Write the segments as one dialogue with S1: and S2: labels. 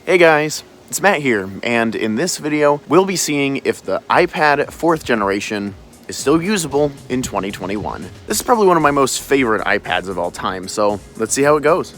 S1: Hey guys, it's Matt here, and in this video, we'll be seeing if the iPad 4th generation is still usable in 2021. This is probably one of my most favorite iPads of all time, so let's see how it goes.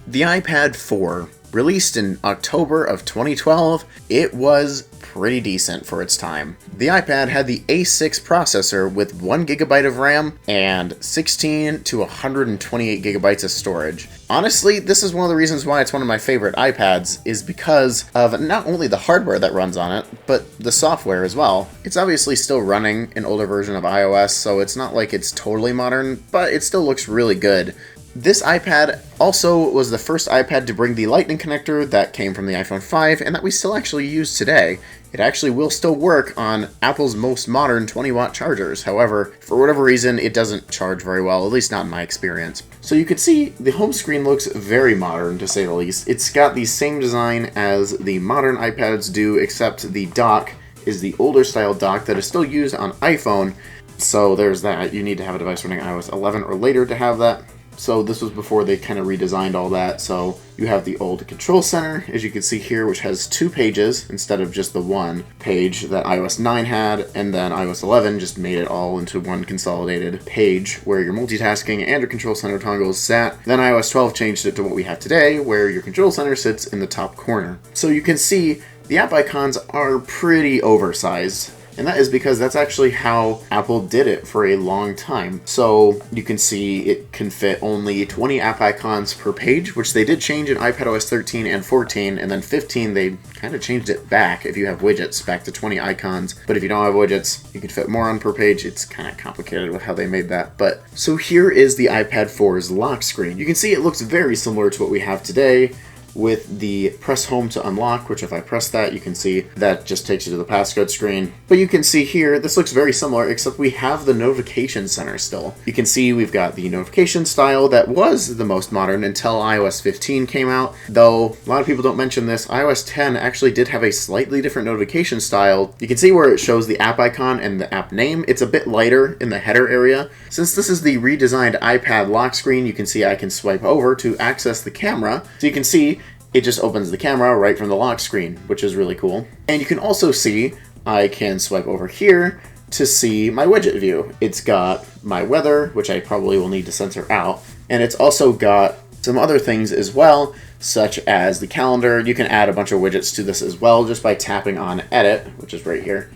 S1: The iPad 4, released in October of 2012, it was pretty decent for its time. The iPad had the A6 processor with 1GB of RAM and 16 to 128 gigabytes of storage. Honestly, this is one of the reasons why it's one of my favorite iPads, is because of not only the hardware that runs on it, but the software as well. It's obviously still running an older version of iOS, so it's not like it's totally modern, but it still looks really good. This iPad also was the first iPad to bring the Lightning connector that came from the iPhone 5 and that we still actually use today. It actually will still work on Apple's most modern 20-watt chargers. However, for whatever reason, it doesn't charge very well, at least not in my experience. So you can see the home screen looks very modern, to say the least. It's got the same design as the modern iPads do, except the dock is the older style dock that is still used on iPhone. So there's that. You need to have a device running iOS 11 or later to have that. So this was before they kind of redesigned all that. So you have the old control center, as you can see here, which has 2 pages instead of just the 1 page that iOS 9 had, and then iOS 11 just made it all into one consolidated page where your multitasking and your control center toggles sat. Then iOS 12 changed it to what we have today, where your control center sits in the top corner. So you can see the app icons are pretty oversized. And that is because that's actually how Apple did it for a long time. So you can see it can fit only 20 app icons per page, which they did change in iPadOS 13 and 14, and then 15 they kind of changed it back if you have widgets, back to 20 icons. But if you don't have widgets, you can fit more on per page. It's kind of complicated with how they made that. But so here is the iPad 4's lock screen. You can see it looks very similar to what we have today, with the press home to unlock, which if I press that, you can see that just takes you to the passcode screen. But you can see here, this looks very similar, except we have the notification center still. You can see we've got the notification style that was the most modern until iOS 15 came out, though a lot of people don't mention this. iOS 10 actually did have a slightly different notification style. You can see where it shows the app icon and the app name. It's a bit lighter in the header area. Since this is the redesigned iPad lock screen, you can see I can swipe over to access the camera. So you can see it just opens the camera right from the lock screen, which is really cool. And you can also see I can swipe over here to see my widget view. It's got my weather, which I probably will need to censor out, and it's also got some other things as well, such as the calendar. You can add a bunch of widgets to this as well just by tapping on Edit, which is right here.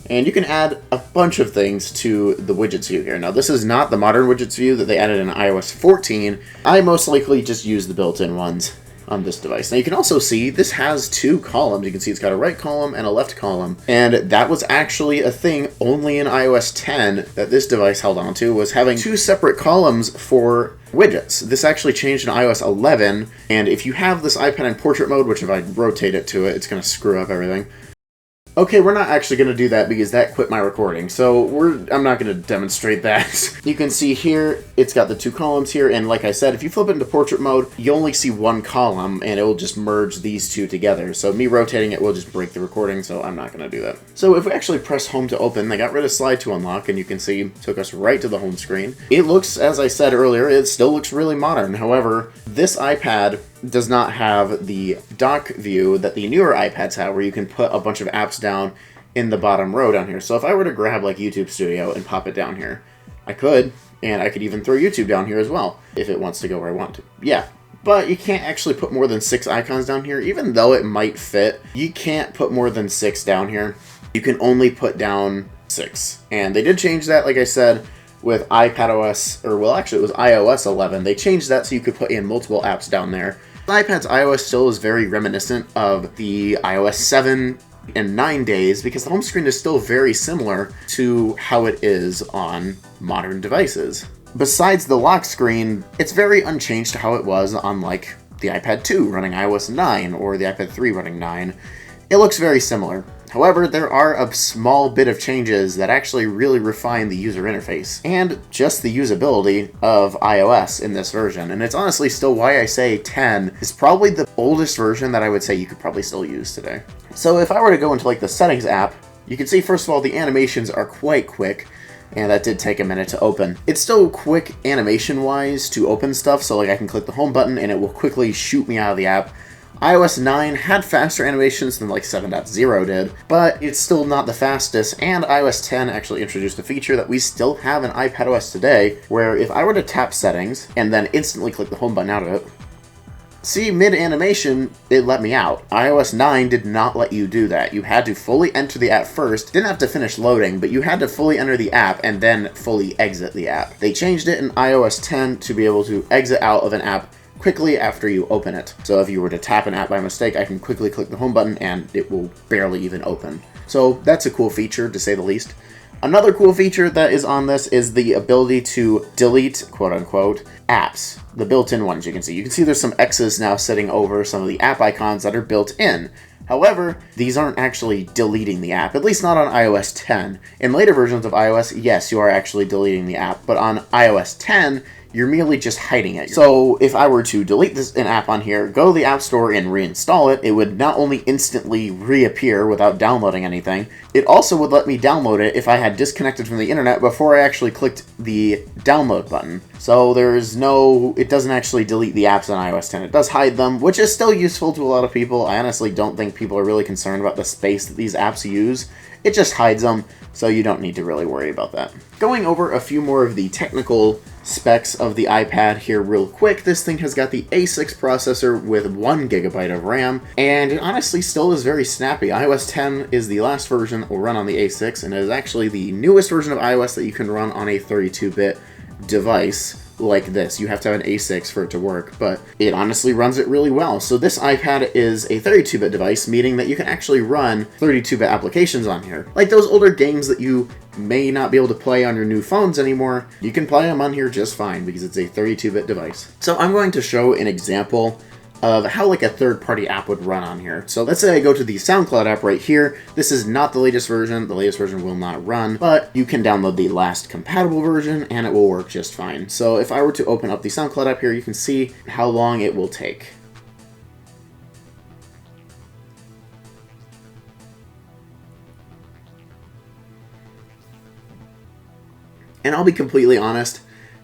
S1: And you can add a bunch of things to the widgets view here. Now, this is not the modern widgets view that they added in iOS 14. I most likely just use the built-in ones on this device. Now you can also see this has 2 columns. You can see it's got a right column and a left column, and that was actually a thing only in iOS 10 that this device held on to, was having 2 separate columns for widgets. This actually changed in iOS 11, and if you have this iPad in portrait mode, which if I rotate it to it, it's going to screw up everything. Okay, we're not actually going to do that because that quit my recording, so I'm not going to demonstrate that. You can see here, it's got the 2 columns here, and like I said, if you flip it into portrait mode, you only see 1 column, and it will just merge these 2 together. So me rotating it will just break the recording, so I'm not going to do that. So if we actually press home to open, they got rid of slide to unlock, and you can see it took us right to the home screen. It looks, as I said earlier, it still looks really modern. However, this iPad does not have the dock view that the newer iPads have, where you can put a bunch of apps down in the bottom row down here. So if I were to grab like YouTube Studio and pop it down here, I could, and I could even throw YouTube down here as well if it wants to go where I want to. Yeah, but you can't actually put more than 6 icons down here, even though it might fit. You can't put more than 6 down here. You can only put down 6. And they did change that, like I said, with iPadOS, or well, actually it was iOS 11. They changed that so you could put in multiple apps down there. The iPad's iOS still is very reminiscent of the iOS 7 and 9 days, because the home screen is still very similar to how it is on modern devices. Besides the lock screen, it's very unchanged to how it was on like the iPad 2 running iOS 9 or the iPad 3 running 9. It looks very similar. However, there are a small bit of changes that actually really refine the user interface and just the usability of iOS in this version. And it's honestly still why I say 10 is probably the oldest version that I would say you could probably still use today. So if I were to go into like the settings app, you can see first of all the animations are quite quick. and that did take a minute to open. It's still quick animation-wise to open stuff, so like I can click the home button and it will quickly shoot me out of the app. iOS 9 had faster animations than like 7.0 did, but it's still not the fastest, and iOS 10 actually introduced a feature that we still have in iPadOS today, where if I were to tap settings and then instantly click the home button out of it, see, mid-animation, it let me out. iOS 9 did not let you do that. You had to fully enter the app first, didn't have to finish loading, but you had to fully enter the app and then fully exit the app. They changed it in iOS 10 to be able to exit out of an app quickly after you open it. So if you were to tap an app by mistake, I can quickly click the home button and it will barely even open. So that's a cool feature, to say the least. Another cool feature that is on this is the ability to delete, quote-unquote, apps. The built-in ones you can see. You can see there's some X's now sitting over some of the app icons that are built in. However, these aren't actually deleting the app, at least not on iOS 10. In later versions of iOS, yes, you are actually deleting the app, but on iOS 10, you're merely just hiding it. So if I were to delete an app on here, go to the App Store and reinstall it, it would not only instantly reappear without downloading anything, it also would let me download it if I had disconnected from the internet before I actually clicked the download button. So it doesn't actually delete the apps on iOS 10. It does hide them, which is still useful to a lot of people. I honestly don't think people are really concerned about the space that these apps use. It just hides them, so you don't need to really worry about that. Going over a few more of the technical specs of the iPad here real quick, this thing has got the A6 processor with 1 GB of RAM, and it honestly still is very snappy. iOS 10 is the last version that will run on the A6, and it is actually the newest version of iOS that you can run on a 32-bit device like this. You have to have an A6 for it to work, but it honestly runs it really well. So this iPad is a 32-bit device, meaning that you can actually run 32-bit applications on here. Like those older games that you may not be able to play on your new phones anymore, you can play them on here just fine because it's a 32-bit device. So I'm going to show an example of how like a third-party app would run on here. So let's say I go to the SoundCloud app right here. This is not the latest version. The latest version will not run, but you can download the last compatible version and it will work just fine. So if I were to open up the SoundCloud app here, you can see how long it will take. And I'll be completely honest,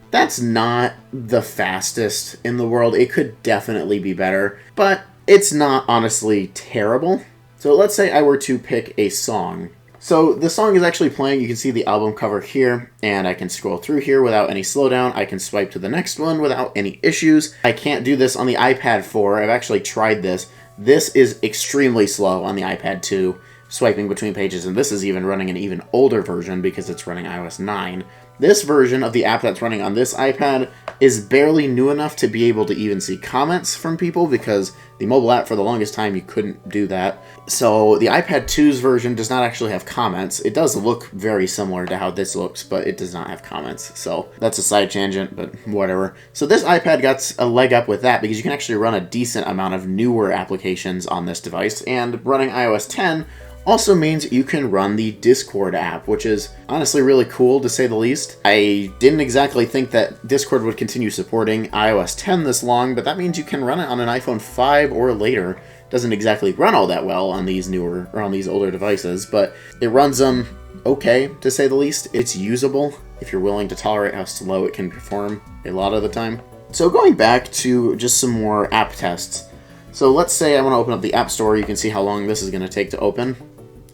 S1: that's not the fastest in the world. It could definitely be better, but it's not honestly terrible. So let's say I were to pick a song. So the song is actually playing. You can see the album cover here, and I can scroll through here without any slowdown. I can swipe to the next one without any issues. I can't do this on the iPad 4. I've actually tried this. This is extremely slow on the iPad 2, swiping between pages, and this is even running an even older version because it's running iOS 9. This version of the app that's running on this iPad is barely new enough to be able to even see comments from people because the mobile app for the longest time you couldn't do that. So the iPad 2's version does not actually have comments. It does look very similar to how this looks, but it does not have comments. So that's a side tangent, but whatever. So this iPad got a leg up with that because you can actually run a decent amount of newer applications on this device, and running iOS 10 also means you can run the Discord app, which is honestly really cool to say the least. I didn't exactly think that Discord would continue supporting iOS 10 this long, but that means you can run it on an iPhone 5 or later. Doesn't exactly run all that well on these newer or on these older devices, but it runs them okay to say the least. It's usable if you're willing to tolerate how slow it can perform a lot of the time. So going back to just some more app tests. So let's say I want to open up the App Store. You can see how long this is going to take to open.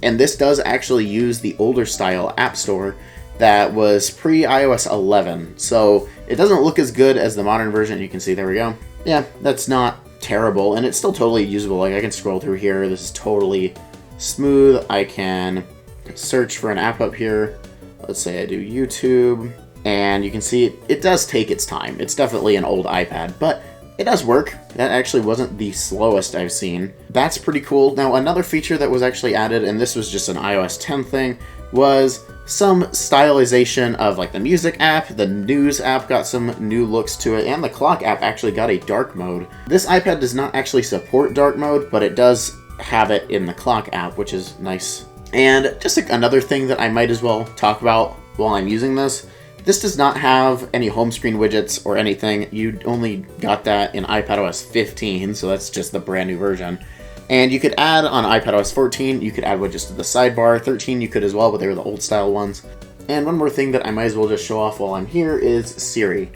S1: And this does actually use the older style App Store that was pre-iOS 11. So it doesn't look as good as the modern version. You can see, there we go. Yeah, that's not terrible, and it's still totally usable. Like, I can scroll through here. This is totally smooth. I can search for an app up here. Let's say I do YouTube, and you can see it does take its time. It's definitely an old iPad, but it does work. That actually wasn't the slowest I've seen. That's pretty cool. Now, another feature that was actually added, and this was just an iOS 10 thing, was some stylization of like the music app. The news app got some new looks to it, and the clock app actually got a dark mode. This iPad does not actually support dark mode, but it does have it in the clock app, which is nice. And just another thing that I might as well talk about while I'm using this, this does not have any home screen widgets or anything. You only got that in iPadOS 15, so that's just the brand new version. And you could add on iPadOS 14, you could add widgets to the sidebar. 13 you could as well, but they were the old style ones. And one more thing that I might as well just show off while I'm here is Siri.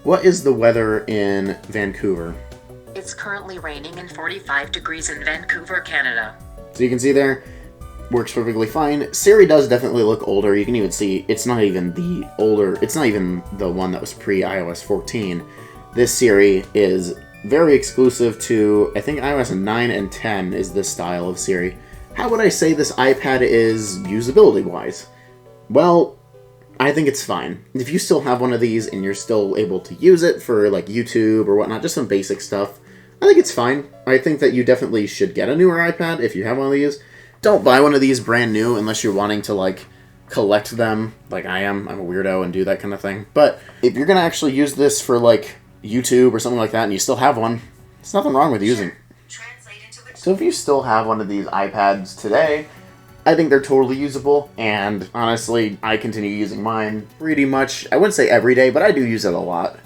S1: What is the weather in Vancouver?
S2: It's currently raining and 45 degrees in Vancouver, Canada.
S1: So you can see there, works perfectly fine. Siri does definitely look older. You can even see it's not even the older, it's not even the one that was pre-iOS 14. This Siri is very exclusive to, I think iOS 9 and 10 is this style of Siri. How would I say this iPad is usability-wise? Well, I think it's fine. If you still have one of these and you're still able to use it for like YouTube or whatnot, just some basic stuff, I think it's fine. I think that you definitely should get a newer iPad if you have one of these. Don't buy one of these brand new unless you're wanting to like collect them like I am. I'm a weirdo and do that kind of thing. But if you're going to actually use this for like YouTube or something like that and you still have one, there's nothing wrong with using it. So if you still have one of these iPads today, I think they're totally usable, and honestly, I continue using mine pretty much, I wouldn't say every day, but I do use it a lot.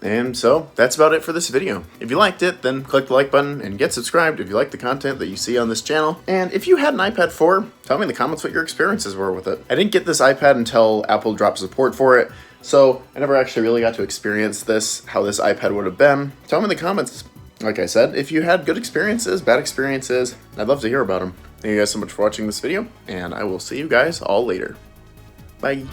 S1: And so, that's about it for this video. If you liked it, then click the like button and get subscribed if you like the content that you see on this channel. And if you had an iPad 4, tell me in the comments what your experiences were with it. I didn't get this iPad until Apple dropped support for it, so I never actually really got to experience this, how this iPad would have been. Tell me in the comments. Like I said, if you had good experiences, bad experiences, I'd love to hear about them. Thank you guys so much for watching this video, and I will see you guys all later. Bye.